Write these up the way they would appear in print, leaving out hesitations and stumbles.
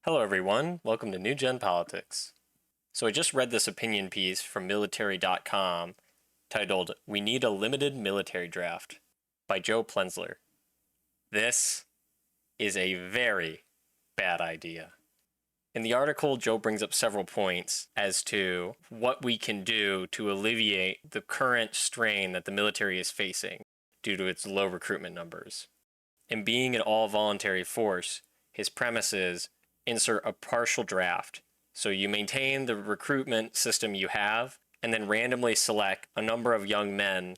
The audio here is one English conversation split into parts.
Hello, everyone. Welcome to New Gen Politics. So, I just read this opinion piece from military.com titled, "We Need a Limited Military Draft" by Joe Plensler. This is a very bad idea. In the article, Joe brings up several points as to what we can do to alleviate the current strain that the military is facing due to its low recruitment numbers. And being an all-voluntary force, his premise is insert a partial draft. So you maintain the recruitment system you have and then randomly select a number of young men.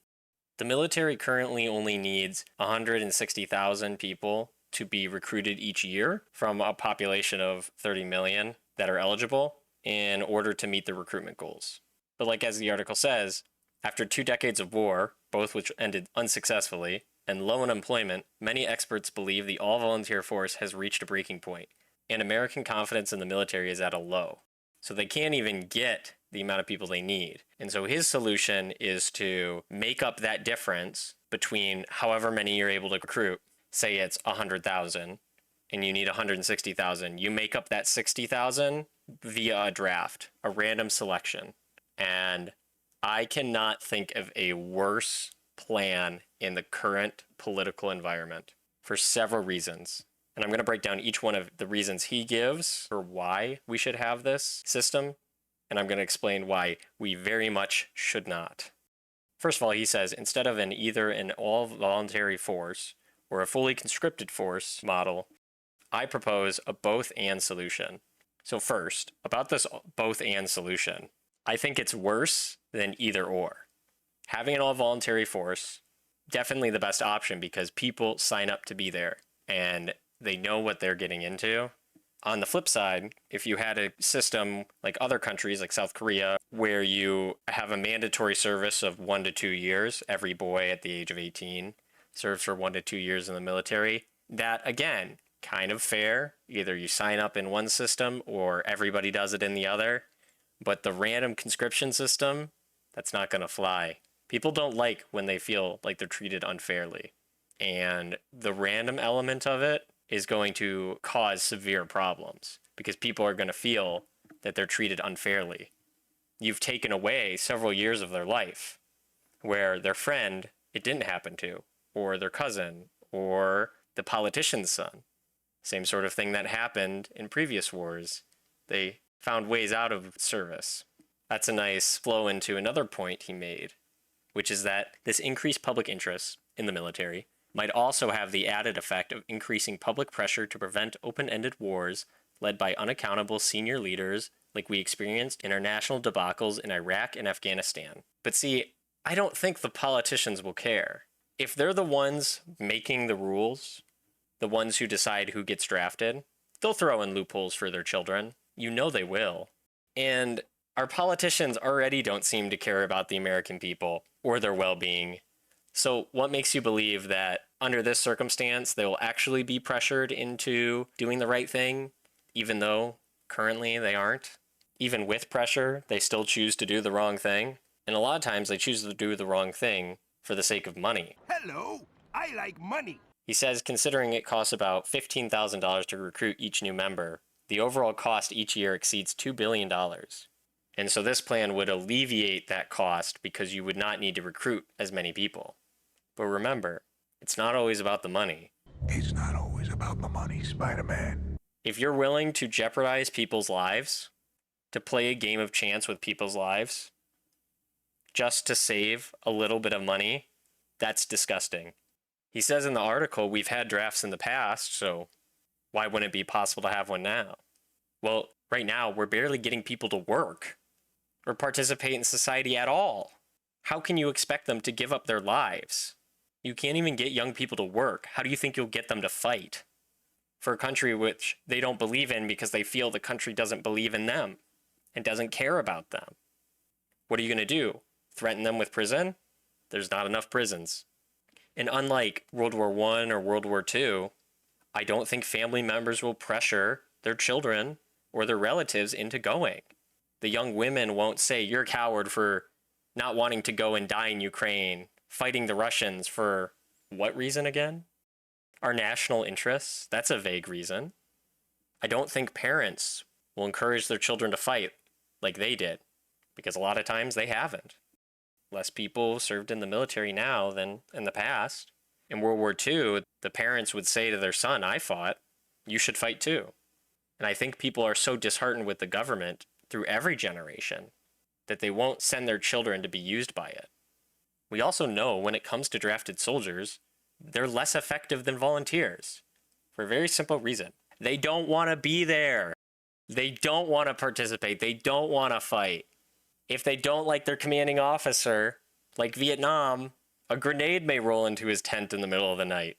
The military currently only needs 160,000 people to be recruited each year from a population of 30 million that are eligible in order to meet the recruitment goals. But like as the article says, after 2 decades of war, both which ended unsuccessfully, and low unemployment, many experts believe the all-volunteer force has reached a breaking point, and American confidence in the military is at a low. So they can't even get the amount of people they need. And so his solution is to make up that difference between however many you're able to recruit. Say it's 100,000 and you need 160,000. You make up that 60,000 via a draft, a random selection. And I cannot think of a worse plan in the current political environment for several reasons. And I'm going to break down each one of the reasons he gives for why we should have this system. And I'm going to explain why we very much should not. First of all, he says instead of either an all-voluntary force or a fully conscripted force model, I propose a both-and solution. So first, about this both-and solution, I think it's worse than either or. Having an all-voluntary force, definitely the best option because people sign up to be there and they know what they're getting into. On the flip side, if you had a system like other countries like South Korea, where you have a mandatory service of 1 to 2 years, every boy at the age of 18 serves for 1 to 2 years in the military, that again, kind of fair. Either you sign up in one system or everybody does it in the other. But the random conscription system, that's not going to fly. People don't like when they feel like they're treated unfairly. And the random element of it is going to cause severe problems because people are going to feel that they're treated unfairly. You've taken away several years of their life where their friend, it didn't happen to, or their cousin, or the politician's son. Same sort of thing that happened in previous wars. They found ways out of service. That's a nice flow into another point he made, which is that this increased public interest in the military might also have the added effect of increasing public pressure to prevent open-ended wars led by unaccountable senior leaders like we experienced in our national debacles in Iraq and Afghanistan. But see, I don't think the politicians will care. If they're the ones making the rules, the ones who decide who gets drafted, they'll throw in loopholes for their children. You know they will. And our politicians already don't seem to care about the American people or their well-being. So what makes you believe that under this circumstance, they will actually be pressured into doing the right thing, even though currently they aren't? Even with pressure, they still choose to do the wrong thing. And a lot of times they choose to do the wrong thing for the sake of money. Hello, I like money. He says considering it costs about $15,000 to recruit each new member, the overall cost each year exceeds $2 billion. And so this plan would alleviate that cost because you would not need to recruit as many people. But remember, it's not always about the money. It's not always about the money, Spider-Man. If you're willing to jeopardize people's lives, to play a game of chance with people's lives, just to save a little bit of money, that's disgusting. He says in the article, we've had drafts in the past, so why wouldn't it be possible to have one now? Well, right now, we're barely getting people to work or participate in society at all. How can you expect them to give up their lives? You can't even get young people to work. How do you think you'll get them to fight for a country which they don't believe in because they feel the country doesn't believe in them and doesn't care about them? What are you going to do? Threaten them with prison? There's not enough prisons. And unlike World War I or World War II, I don't think family members will pressure their children or their relatives into going. The young women won't say, you're a coward for not wanting to go and die in Ukraine, fighting the Russians for what reason again? Our national interests? That's a vague reason. I don't think parents will encourage their children to fight like they did, because a lot of times they haven't. Less people served in the military now than in the past. In World War II, the parents would say to their son, I fought, you should fight too. And I think people are so disheartened with the government through every generation that they won't send their children to be used by it. We also know when it comes to drafted soldiers, they're less effective than volunteers for a very simple reason. They don't want to be there. They don't want to participate. They don't want to fight. If they don't like their commanding officer, like Vietnam, a grenade may roll into his tent in the middle of the night.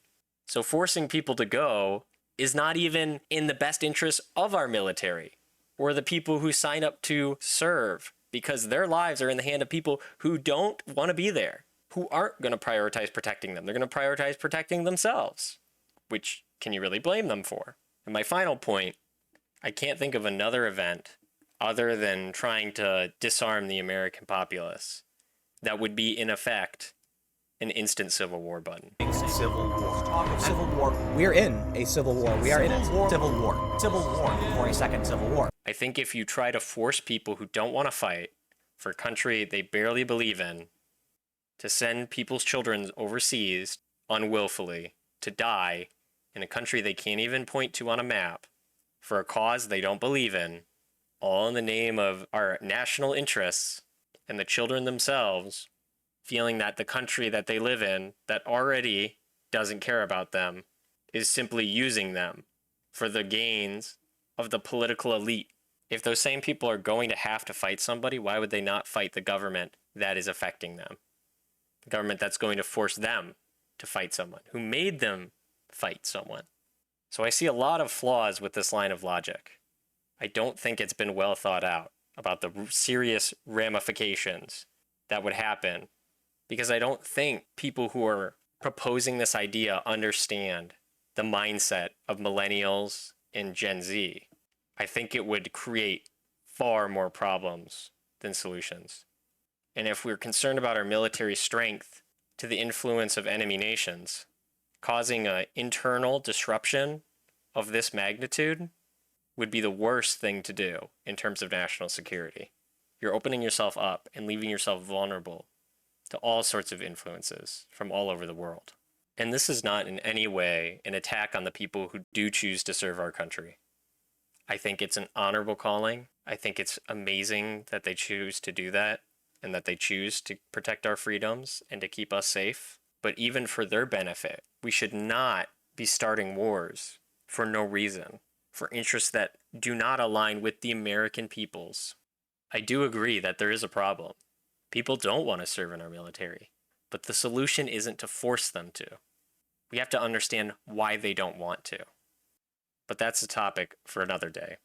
So forcing people to go is not even in the best interest of our military or the people who sign up to serve, because their lives are in the hand of people who don't want to be there, who aren't going to prioritize protecting them. They're going to prioritize protecting themselves, which can you really blame them for? And my final point, I can't think of another event other than trying to disarm the American populace that would be, in effect, an instant civil war button. Civil war. Talk of civil war. We're in a civil war. We are in it. Civil war. Civil war. For a second civil war. I think if you try to force people who don't want to fight for a country they barely believe in to send people's children overseas unwillfully to die in a country they can't even point to on a map for a cause they don't believe in, all in the name of our national interests and the children themselves feeling that the country that they live in that already doesn't care about them is simply using them for the gains of the political elite. If those same people are going to have to fight somebody, why would they not fight the government that is affecting them? The government that's going to force them to fight someone, who made them fight someone. So I see a lot of flaws with this line of logic. I don't think it's been well thought out about the serious ramifications that would happen, because I don't think people who are proposing this idea understand the mindset of millennials and Gen Z. I think it would create far more problems than solutions. And if we're concerned about our military strength to the influence of enemy nations, causing an internal disruption of this magnitude would be the worst thing to do in terms of national security. You're opening yourself up and leaving yourself vulnerable to all sorts of influences from all over the world. And this is not in any way an attack on the people who do choose to serve our country. I think it's an honorable calling. I think it's amazing that they choose to do that and that they choose to protect our freedoms and to keep us safe. But even for their benefit, we should not be starting wars for no reason, for interests that do not align with the American people's. I do agree that there is a problem. People don't want to serve in our military, but the solution isn't to force them to. We have to understand why they don't want to. But that's a topic for another day.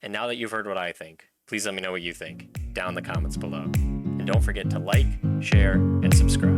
And now that you've heard what I think, please let me know what you think down in the comments below. And don't forget to like, share, and subscribe.